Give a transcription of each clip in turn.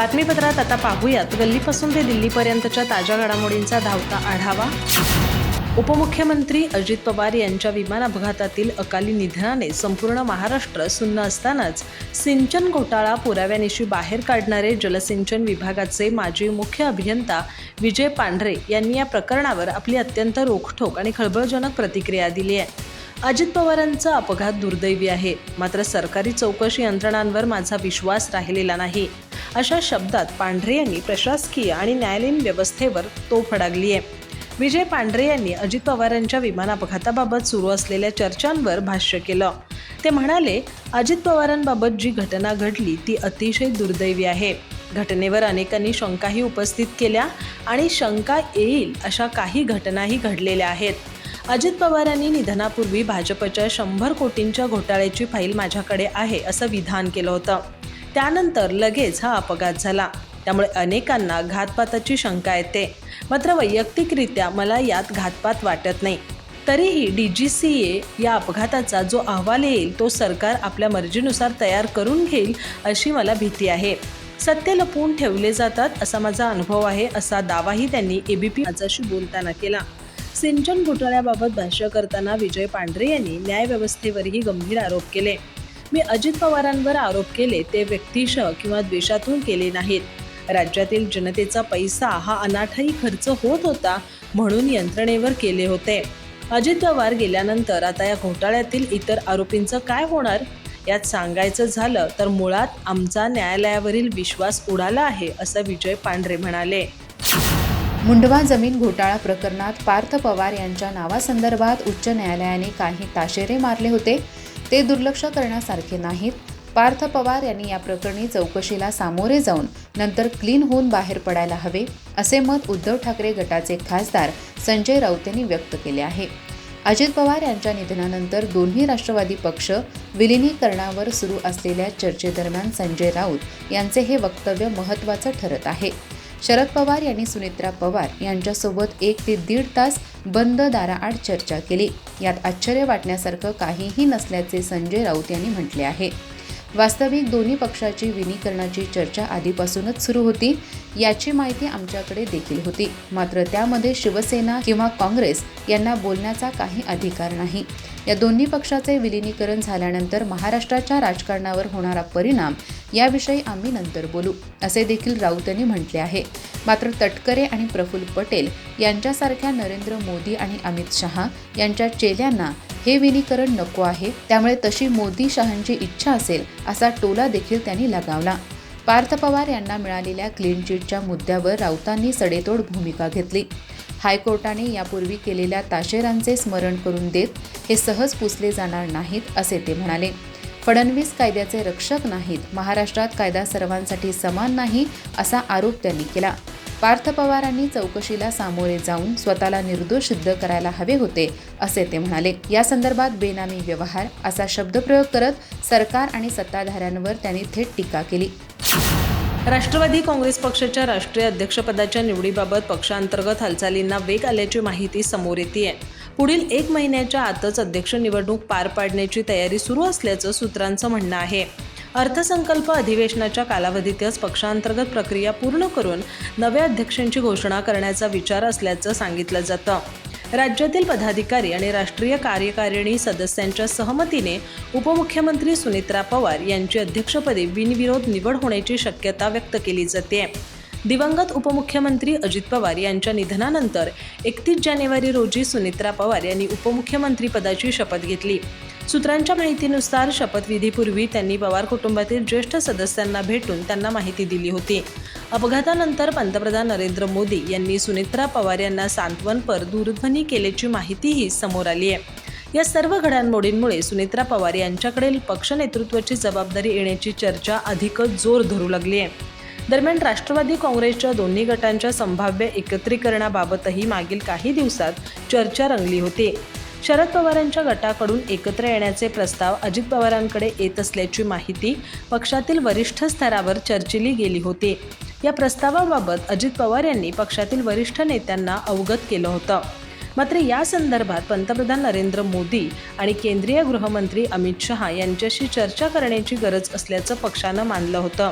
बातमीपत्रात आता पाहूयात गल्लीपासून ते दिल्लीपर्यंतच्या ताज्या घडामोडींचा धावता आढावा। उपमुख्यमंत्री अजित पवार यांच्या विमान अपघातातील अकाली निधनाने संपूर्ण महाराष्ट्र सुन्न असतानाच सिंचन घोटाळा पुराव्यानिशी बाहेर काढणारे जलसिंचन विभागाचे माजी मुख्य अभियंता विजय पांढरे यांनी या प्रकरणावर आपली अत्यंत रोखठोक आणि खळबळजनक प्रतिक्रिया दिली आहे। अजित पवारांचा अपघात दुर्दैवी आहे, मात्र सरकारी चौकशी यंत्रणांवर माझा विश्वास राहिलेला नाही, अशा शब्दात पांढरे यांनी प्रशासकीय आणि न्यायालयीन व्यवस्थेवर तोफ डागली आहे। विजय पांढरे यांनी अजित पवारांच्या विमान अपघाताबाबत सुरू असलेल्या चर्चांवर भाष्य केलं। ते म्हणाले, अजित पवारांबाबत जी घटना घडली ती अतिशय दुर्दैवी आहे। घटनेवर अनेकांनी शंकाही उपस्थित केल्या आणि शंका येईल अशा काही घटनाही घडलेल्या आहेत। अजित पवारांनी निधनापूर्वी भाजपच्या 100 कोटींच्या घोटाळ्याची फाईल माझ्याकडे आहे असं विधान केलं होतं। त्यानंतर लगेच हा अपघात झाला, त्यामुळे अनेकांना घातपाताची शंका येते, मात्र वैयक्तिकरित्या मला यात घातपात वाटत नाही। तरीही DGCA या अपघाताचा जो अहवाल येईल तो सरकार आपल्या मर्जीनुसार तयार करून घेईल अशी मला भीती आहे। सत्य लपवून ठेवले जातात असा माझा अनुभव आहे, असा दावाही त्यांनी ABP माझ्याशी बोलताना केला। सिंचन घोटाळ्याबाबत भाष्य करताना विजय पांढरे यांनी न्यायव्यवस्थेवरही गंभीर आरोप केले। मी अजित पवारांवर आरोप केले ते व्यक्तिशः किंवा द्वेषातून केले नाहीत। राज्यातील जनतेचा पैसा हा अनाठायी खर्च होत होता म्हणून यंत्रणेवर केले होते। अजित पवार गेल्यानंतर आता या घोटाळ्यातील इतर आरोपींचं काय होणार? यात सांगायचं झालं तर मुळात आमचा न्यायालयावरील विश्वास उडाला आहे, असं विजय पांढरे म्हणाले। मुंडवा जमीन घोटाळा प्रकरणात पार्थ पवार यांच्या नावासंदर्भात उच्च न्यायालयाने काही ताशेरे मारले होते, ते दुर्लक्ष करण्यासारखे नाहीत। पार्थ पवार यांनी या प्रकरणी चौकशीला सामोरे जाऊन नंतर क्लीन होऊन बाहेर पडायला हवे, असे मत उद्धव ठाकरे गटाचे खासदार संजय राऊत यांनी व्यक्त केले आहे। अजित पवार यांच्या निधनानंतर दोन्ही राष्ट्रवादी पक्ष विलिनीकरणावर सुरू असलेल्या चर्चेदरम्यान संजय राऊत यांचे हे वक्तव्य महत्त्वाचं ठरत आहे। शरद पवार यांनी सुनेत्रा पवार यांच्यासोबत 1 ते 1.5 तास बंद दाराआड चर्चा केली। यात आश्चर्य वाटण्यासारखं काहीही नसल्याचे संजय राऊत यांनी म्हटले आहे। वास्तविक दोन्ही पक्षाची विलीनीकरणाची चर्चा आधीपासूनच सुरू होती, याची माहिती आमच्याकडे देखील होती, मात्र त्यामध्ये शिवसेना किंवा काँग्रेस यांना बोलण्याचा काही अधिकार नाही। या दोन्ही पक्षाचे विलीनीकरण झाल्यानंतर महाराष्ट्राच्या राजकारणावर होणारा परिणाम याविषयी आम्ही नंतर बोलू, असे देखील राऊत यांनी म्हटले आहे। मात्र तटकरे आणि प्रफुल्ल पटेल यांच्यासारख्या नरेंद्र मोदी आणि अमित शहा यांच्या चेल्यांना हे विलीनीकरण नको आहे, त्यामुळे तशी मोदी शहांची इच्छा असेल असा टोला देखील त्यांनी लगावला। पार्थ पवार यांना मिळालेल्या क्लीन चिटच्या मुद्द्यावर राऊतांनी सडेतोड भूमिका घेतली। हायकोर्टाने यापूर्वी केलेल्या ताशेरांचे स्मरण करून देत हे सहज पुसले जाणार नाहीत, असे ते म्हणाले। फडणवीस कायद्याचे रक्षक नाहीत, महाराष्ट्रात कायदा सर्वांसाठी समान नाही, असा आरोप त्यांनी केला। पार्थ पवारांनी चौकशीला सामोरे जाऊन स्वतःला निर्दोष सिद्ध करायला हवे होते, असे ते म्हणाले। या संदर्भात बेनामी व्यवहार असा शब्दप्रयोग करत सरकार आणि सत्ताधाऱ्यांवर त्यांनी थेट टीका केली। राष्ट्रवादी काँग्रेस पक्षाच्या राष्ट्रीय अध्यक्षपदाच्या निवडीबाबत पक्षांतर्गत हालचालींना वेग आल्याची माहिती समोर येते। पुढील 1 महिन्याच्या आतच अध्यक्ष निवडणूक पार पाडण्याची तयारी सुरू असल्याचं सूत्रांचं म्हणणं आहे। अर्थसंकल्प अधिवेशनाच्या कालावधीतच पक्षांतर्गत प्रक्रिया पूर्ण करून नव्या अध्यक्षांची घोषणा करण्याचा विचार असल्याचं सांगितलं जातं। राज्यातील पदाधिकारी आणि राष्ट्रीय कार्यकारिणी सदस्यांच्या सहमतीने उपमुख्यमंत्री सुनेत्रा पवार यांची अध्यक्षपदी बिनविरोध निवड होण्याची शक्यता व्यक्त केली जाते। दिवंगत उपमुख्यमंत्री अजित पवार यांच्या निधनानंतर 31 जानेवारी रोजी सुनेत्रा पवार यांनी उपमुख्यमंत्रीपदाची शपथ घेतली। सूत्रांच्या माहितीनुसार शपथविधीपूर्वी त्यांनी पवार कुटुंबातील ज्येष्ठ सदस्यांना भेटून त्यांना माहिती दिली होती। अपघातानंतर पंतप्रधान नरेंद्र मोदी यांनी सुनेत्रा पवार यांना सांत्वनपर दूरध्वनी केल्याची माहितीही समोर आली आहे। या सर्व घडामोडींमुळे सुनेत्रा पवार यांच्याकडे पक्ष नेतृत्वाची जबाबदारी येण्याची चर्चा अधिकच जोर धरू लागली आहे। दरम्यान राष्ट्रवादी काँग्रेसच्या दोन्ही गटांच्या संभाव्य एकत्रीकरणाबाबतही मागील काही दिवसात चर्चा रंगली होती। शरद पवारांच्या गटाकडून एकत्र येण्याचे प्रस्ताव अजित पवारांकडे येत असल्याची माहिती पक्षातील वरिष्ठ स्तरावर चर्चिली गेली होती। या प्रस्तावाबाबत अजित पवार यांनी पक्षातील वरिष्ठ नेत्यांना अवगत केलं होतं, मात्र या संदर्भात पंतप्रधान नरेंद्र मोदी आणि केंद्रीय गृहमंत्री अमित शहा यांच्याशी चर्चा करण्याची गरज असल्याचं पक्षानं मानलं होतं।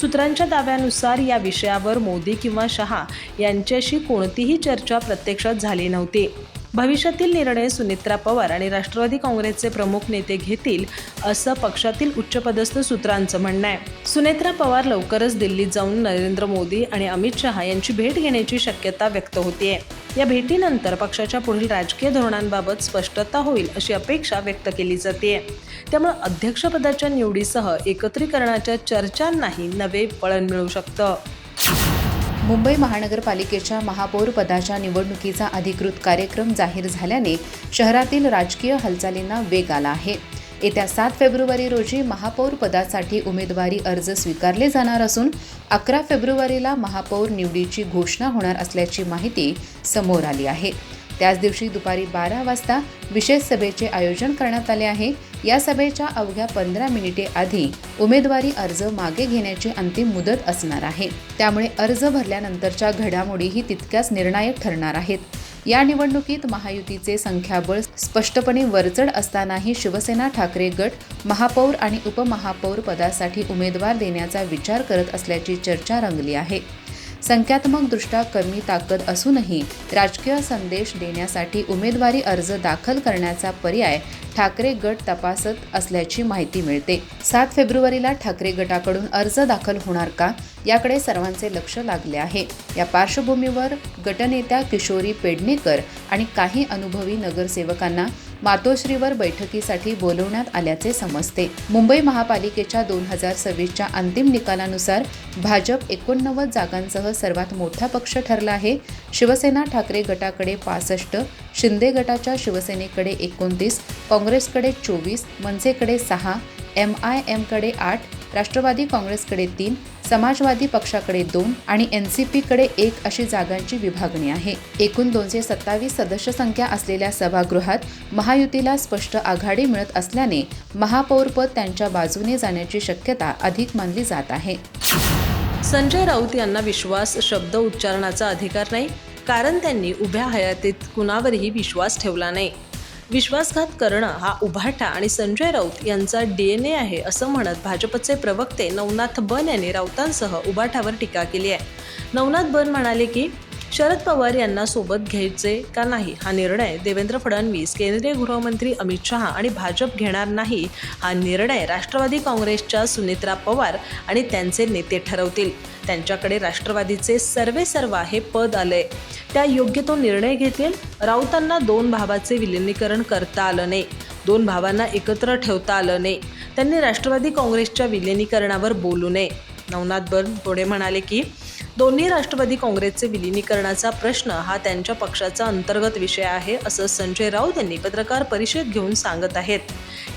सूत्रांच्या दाव्यानुसार या विषयावर मोदी किंवा शहा यांच्याशी कोणतीही चर्चा प्रत्यक्षात झाली नव्हती. भविष्यातील निर्णय सुनेत्रा पवार आणि राष्ट्रवादी काँग्रेसचे प्रमुख नेते घेतील असं पक्षातील उच्चपदस्थ सूत्रांचं म्हणणं आहे. सुनेत्रा पवार लवकरच दिल्लीत जाऊन नरेंद्र मोदी आणि अमित शहा यांची भेट घेण्याची शक्यता व्यक्त होतीये. या भेटीनंतर पक्षाच्या पुढील राजकीय धोरणांबाबत स्पष्टता होईल अशी अपेक्षा व्यक्त केली जाते. त्यामुळे अध्यक्षपदाच्या निवडीसह एकत्रीकरणाच्या चर्चांनाही नवे वळण मिळू शकतं. मुंबई महानगरपालिकेच्या महापौर पदाच्या निवडणुकीचा अधिकृत कार्यक्रम जाहीर झाल्याने शहरातील राजकीय हालचालींना वेग आला आहे. येत्या 7 फेब्रुवारी रोजी महापौर पदासाठी उमेदवारी अर्ज स्वीकारले जाणार असून 11 फेब्रुवारीला महापौर निवडीची घोषणा होणार असल्याची माहिती समोर आली आहे. त्याच दिवशी दुपारी 12 वाजता विशेष सभेचे आयोजन करण्यात आले आहे. या सभेच्या अवघ्या 15 मिनिटे आधी उमेदवारी अर्ज मागे घेण्याची अंतिम मुदत असणार आहे. त्यामुळे अर्ज भरल्यानंतरच्या घडामोडीही तितक्याच निर्णायक ठरणार आहेत. या निवडणुकीत महायुतीचे संख्याबळ स्पष्टपणे वरचढ असतानाही शिवसेना ठाकरे गट महापौर आणि उपमहापौर पदासाठी उमेदवार देण्याचा विचार करत असल्याची चर्चा रंगली आहे. संख्यात्मकदृष्ट्या कमी ताकद असूनही राजकीय संदेश देण्यासाठी उमेदवारी अर्ज दाखल करण्याचा पर्याय ठाकरे गट तपासत असल्याची माहिती मिळते. 7 फेब्रुवारीला ठाकरे गटाकडून अर्ज दाखल होणार का याकडे सर्वांचे लक्ष लागले आहे. या पार्श्वभूमीवर गटनेत्या किशोरी पेडणेकर आणि काही अनुभवी नगरसेवकांना मातोश्रीवर बैठकीसाठी बोलवण्यात आल्याचे समजते. मुंबई महापालिकेच्या 2026च्या अंतिम निकालानुसार भाजप 89 जागांसह सर्वात मोठा पक्ष ठरला आहे. शिवसेना ठाकरे गटाकडे 65, शिंदे गटाच्या शिवसेनेकडे 29, काँग्रेसकडे 24, मनसेकडे 6, MIMकडे 8, राष्ट्रवादी काँग्रेसकडे 3, समाजवादी पक्षाकडे 2 आणि NCPकडे 1 अशी जागांची विभागणी आहे. एकूण 227 सदस्य संख्या असलेल्या सभागृहात महायुतीला स्पष्ट आघाडी मिळत असल्याने महापौरपद त्यांच्या बाजूने जाण्याची शक्यता अधिक मानली जात आहे. संजय राऊत यांना विश्वास शब्द उच्चारण्याचा अधिकार नाही, कारण त्यांनी उभ्या हयातीत कुणावरही विश्वास ठेवला नाही. विश्वासघात करणं हा उभाटा आणि संजय राऊत यांचा DNA आहे असं म्हणत भाजपचे प्रवक्ते नवनाथ बन यांनी राऊतांसह उभाटावर टीका केली आहे. नवनाथ बन म्हणाले की शरद पवार यांना सोबत घ्यायचे का नाही हा निर्णय देवेंद्र फडणवीस, केंद्रीय गृहमंत्री अमित शहा आणि भाजप घेणार नाही. हा निर्णय राष्ट्रवादी काँग्रेसच्या सुनेत्रा पवार आणि त्यांचे नेते ठरवतील. त्यांच्याकडे राष्ट्रवादीचे सर्वेसर्वा हे पद आले, त्या योग्य तो निर्णय घेतील. राऊतांना 2 भावाचे विलिनीकरण करता आलं नाही, 2 भावांना एकत्र ठेवता आलं नाही. त्यांनी राष्ट्रवादी काँग्रेसच्या विलिनीकरणावर बोलू नये. नवनाथ बन पुढे म्हणाले की दोन्ही राष्ट्रवादी काँग्रेसचे विलिनीकरणाचा प्रश्न हा त्यांच्या पक्षाचा अंतर्गत विषय आहे असं संजय राऊत यांनी पत्रकार परिषद घेऊन सांगत आहेत.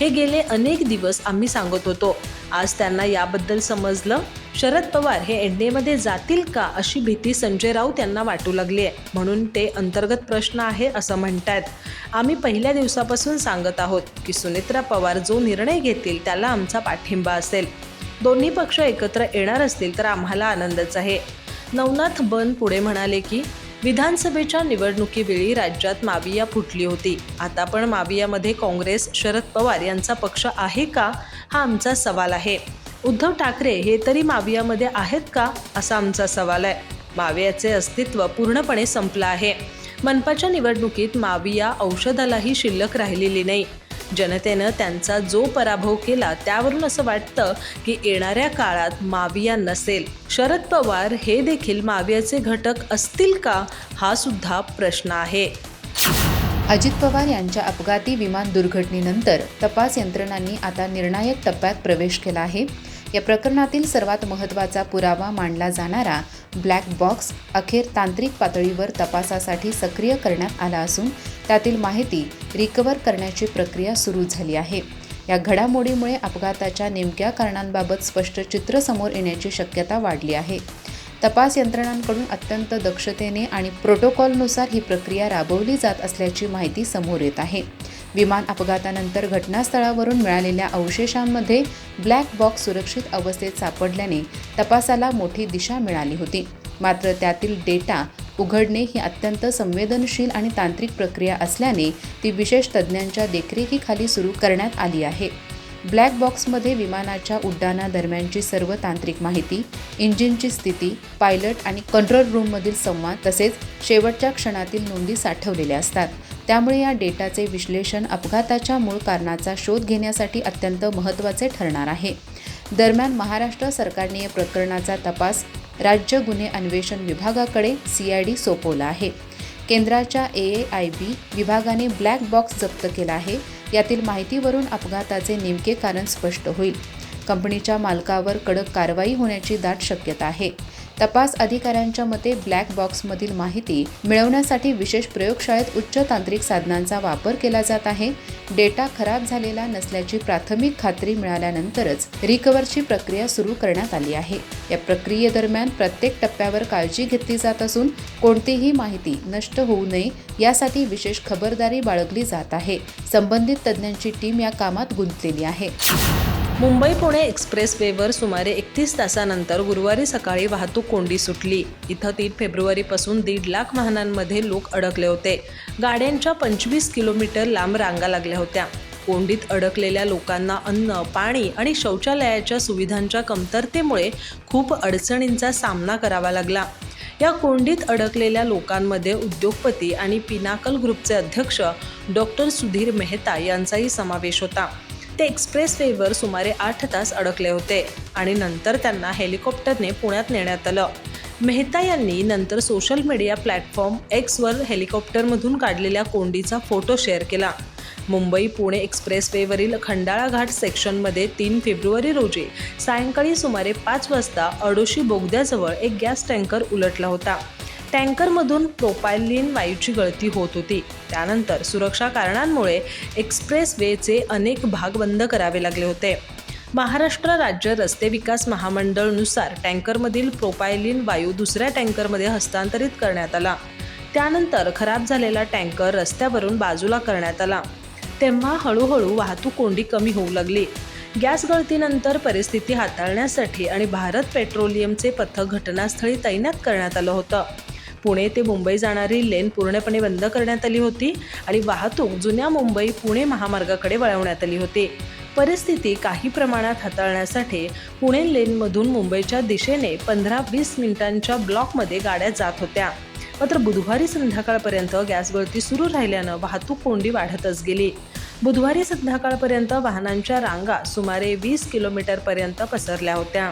हे गेले अनेक दिवस आम्ही सांगत होतो, आज त्यांना याबद्दल समजलं. शरद पवार हे NDAमध्ये जातील का अशी भीती संजय राऊत यांना वाटू लागली आहे, म्हणून ते अंतर्गत प्रश्न आहे असं म्हणतात. आम्ही पहिल्या दिवसापासून सांगत आहोत की सुनेत्रा पवार जो निर्णय घेतील त्याला आमचा पाठिंबा असेल. दोन्ही पक्ष एकत्र येणार असतील तर आम्हाला आनंदच आहे. नवनाथ बन पुढे म्हणाले की विधानसभेच्या निवडणुकीवेळी राज्यात माविया फुटली होती. आता पण मावियामध्ये काँग्रेस, शरद पवार यांचा पक्ष आहे का हा आमचा सवाल आहे. उद्धव ठाकरे हे तरी मावियामध्ये आहेत का असा आमचा सवाल आहे. मावियाचे अस्तित्व पूर्णपणे संपलं आहे. मनपाच्या निवडणुकीत माविया औषधालाही शिल्लक राहिलेली नाही. जनतेनं त्यांचा जो पराभव केला त्यावरून असं वाटतं की येणाऱ्या काळात माविया नसेल. शरद पवार हे देखील मावियाचे घटक असतील का हा सुद्धा प्रश्न आहे. अजित पवार यांच्या अपघाती विमान दुर्घटनेनंतर तपास यंत्रणांनी आता निर्णायक टप्प्यात प्रवेश केला आहे. या प्रकरणातील सर्वात महत्त्वाचा पुरावा मानला जाणारा ब्लॅक बॉक्स अखेर तांत्रिक पातळीवर तपासासाठी सक्रिय करण्यात आला असून त्यातील माहिती रिकव्हर करण्याची प्रक्रिया सुरू झाली आहे. या घडामोडीमुळे अपघाताच्या नेमक्या कारणांबाबत स्पष्ट चित्र समोर येण्याची शक्यता वाढली आहे. तपास यंत्रणांकडून अत्यंत दक्षतेने आणि प्रोटोकॉलनुसार ही प्रक्रिया राबवली जात असल्याची माहिती समोर येत आहे. विमान अपघातानंतर घटनास्थळावरून मिळालेल्या अवशेषांमध्ये ब्लॅक बॉक्स सुरक्षित अवस्थेत सापडल्याने तपासाला मोठी दिशा मिळाली होती. मात्र त्यातील डेटा उघडणे ही अत्यंत संवेदनशील आणि तांत्रिक प्रक्रिया असल्याने ती विशेष तज्ज्ञांच्या देखरेखीखाली सुरू करण्यात आली आहे. ब्लॅक बॉक्समध्ये विमानाच्या उड्डाणादरम्यानची सर्व तांत्रिक माहिती, इंजिनची स्थिती, पायलट आणि कंट्रोल रूममधील संवाद तसेच शेवटच्या क्षणातील नोंदी साठवलेल्या असतात. त्यामुळे या डेटाचे विश्लेषण अपघाताच्या मूळ कारणाचा शोध घेण्यासाठी अत्यंत महत्त्वाचे ठरणार आहे. दरम्यान महाराष्ट्र सरकारने या प्रकरणाचा तपास राज्य गुन्हे अन्वेषण विभागाकडे CID सोपवला आहे. केंद्राच्या AAIB विभागाने ब्लॅक बॉक्स जप्त केला आहे. यातील माहितीवरून अपघाताचे नेमके कारण स्पष्ट होईल. कंपनीच्या मालकावर कडक कारवाई होण्याची दाट शक्यता आहे. तपास अधिकाऱ्यांच्या मते ब्लॅक बॉक्समधील माहिती मिळवण्यासाठी विशेष प्रयोगशाळेत उच्च तांत्रिक साधनांचा वापर केला जात आहे. डेटा खराब झालेला नसल्याची प्राथमिक खात्री मिळाल्यानंतरच रिकव्हरची प्रक्रिया सुरू करण्यात आली आहे. या प्रक्रियेदरम्यान प्रत्येक टप्प्यावर काळजी घेतली जात असून कोणतीही माहिती नष्ट होऊ नये यासाठी विशेष खबरदारी बाळगली जात आहे. संबंधित तज्ज्ञांची टीम या कामात गुंतलेली आहे. मुंबई पुणे एक्सप्रेसवेवर सुमारे 31 तासानंतर गुरुवारी सकाळी वाहतूक कोंडी सुटली. इथं 3 फेब्रुवारीपासून 1.5 लाख वाहनांमध्ये लोक अडकले होते. गाड्यांच्या 25 किलोमीटर लांब रांगा लागल्या होत्या. कोंडीत अडकलेल्या लोकांना अन्न, पाणी आणि शौचालयाच्या सुविधांच्या कमतरतेमुळे खूप अडचणींचा सामना करावा लागला. या कोंडीत अडकलेल्या लोकांमध्ये उद्योगपती आणि पिनाकल ग्रुपचे अध्यक्ष डॉक्टर सुधीर मेहता यांचाही समावेश होता. ते एक्सप्रेसवेवर सुमारे 8 तास अडकले होते आणि नंतर त्यांना हेलिकॉप्टरने पुण्यात नेण्यात आलं. मेहता यांनी नंतर सोशल मीडिया प्लॅटफॉर्म Xवर हेलिकॉप्टरमधून काढलेल्या कोंडीचा फोटो शेअर केला. मुंबई पुणे एक्सप्रेसवेवरील खंडाळा घाट सेक्शनमध्ये 3 फेब्रुवारी रोजी सायंकाळी सुमारे 5 वाजता अडोशी बोगद्याजवळ एक गॅस टँकर उलटला होता. टँकरमधून प्रोपायलिन वायूची गळती होत होती. त्यानंतर सुरक्षा कारणांमुळे एक्सप्रेसवेचे अनेक भाग बंद करावे लागले होते. महाराष्ट्र राज्य रस्ते विकास महामंडळनुसार टँकरमधील प्रोपायलिन वायू दुसऱ्या टँकरमध्ये हस्तांतरित करण्यात आला. त्यानंतर खराब झालेला टँकर रस्त्यावरून बाजूला करण्यात आला. तेव्हा हळूहळू वाहतूक कोंडी कमी होऊ लागली. गॅस गळतीनंतर परिस्थिती हाताळण्यासाठी आणि भारत पेट्रोलियमचे पथक घटनास्थळी तैनात करण्यात आलं होतं. पुणे ते मुंबई जाणारी लेन पूर्णपणे बंद करण्यात आली होती आणि वाहतूक जुन्या मुंबई पुणे महामार्गाकडे वळवण्यात आली होती. परिस्थिती काही प्रमाणात हाताळण्यासाठी पुणे लेनमधून मुंबईच्या दिशेने 15-20 मिनिटांच्या ब्लॉकमध्ये गाड्या जात होत्या. मात्र बुधवारी संध्याकाळपर्यंत गॅस गळती सुरू राहिल्यानं वाहतूक कोंडी वाढतच गेली. बुधवारी संध्याकाळपर्यंत वाहनांच्या रांगा सुमारे 20 किलोमीटरपर्यंत पसरल्या होत्या.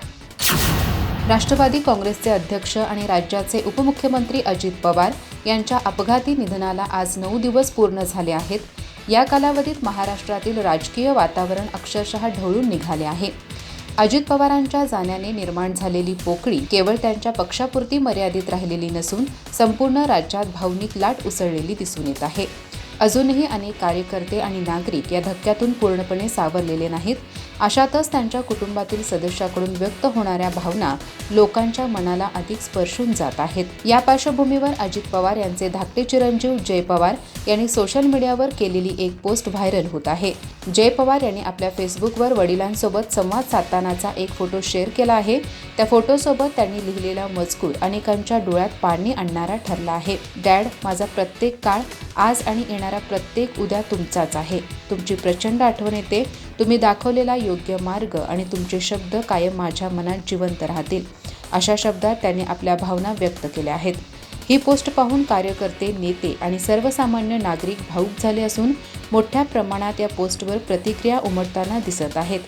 राष्ट्रवादी काँग्रेसचे अध्यक्ष आणि राज्याचे उपमुख्यमंत्री अजित पवार यांच्या अपघाती निधनाला आज 9 दिवस पूर्ण झाले आहेत. या कालावधीत महाराष्ट्रातील राजकीय वातावरण अक्षरशः ढवळून निघाले आहे. अजित पवारांच्या जाण्याने निर्माण झालेली पोकळी केवळ त्यांच्या पक्षापुरती मर्यादित राहिलेली नसून संपूर्ण राज्यात भावनिक लाट उसळलेली दिसून येत आहे. अजूनही अनेक कार्यकर्ते आणि नागरिक या धक्क्यातून पूर्णपणे सावरलेले नाहीत. अशातच त्यांच्या कुटुंबातील सदस्याकडून व्यक्त होणाऱ्या भावना लोकांच्या मनाला अधिक स्पर्शून जात आहेत. या पार्श्वभूमीवर अजित पवार यांचे धाकटे चिरंजीव जय पवार यांनी सोशल मीडियावर केलेली एक पोस्ट व्हायरल होत आहे. जय पवार यांनी आपल्या फेसबुकवर वडिलांसोबत संवाद साधतानाचा एक फोटो शेअर केला आहे. त्या फोटोसोबत त्यांनी लिहिलेला मजकूर अनेकांच्या डोळ्यात पाणी आणणारा ठरला आहे. डॅड, माझा प्रत्येक काळ आज आणि येणारा प्रत्येक उद्या तुमचाच आहे. तुमची प्रचंड आठवण येते. तुम्ही दाखवलेला योग्य मार्ग आणि तुमचे शब्द कायम माझ्या मनात जिवंत राहतील. अशा शब्दात त्यांनी आपल्या भावना व्यक्त केल्या आहेत. ही पोस्ट पाहून कार्यकर्ते, नेते आणि सर्वसामान्य नागरिक भावुक झाले असून मोठ्या प्रमाणात या पोस्टवर प्रतिक्रिया उमटताना दिसत आहेत.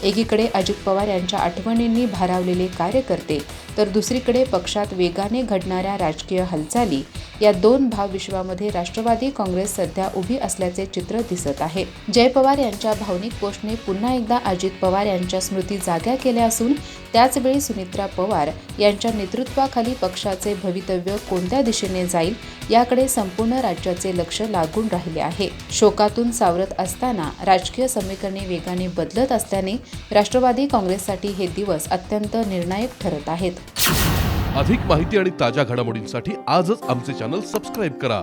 एकीकडे अजित पवार यांच्या आठवणींनी भारावलेले कार्यकर्ते तर दुसरीकडे पक्षात वेगाने घडणाऱ्या राजकीय हालचाली या दोन भावविश्वामध्ये राष्ट्रवादी काँग्रेस सध्या उभी असल्याचे चित्र दिसत आहे. जय पवार यांच्या भावनिक पोस्टने पुन्हा एकदा अजित पवार यांच्या स्मृती जाग्या केल्या असून त्याचवेळी सुनित्रा पवार यांच्या नेतृत्वाखाली पक्षाचे भवितव्य कोणत्या दिशेने जाईल याकडे संपूर्ण राज्याचे लक्ष लागून राहिले आहे. शोकातून सावरत असताना राजकीय समीकरणे वेगाने बदलत असल्याने राष्ट्रवादी काँग्रेससाठी हे दिवस अत्यंत निर्णायक ठरत आहेत. अधिक माहिती आणि ताज्या घडामोडींसाठी आजच आमचे चॅनल सबस्क्राईब करा.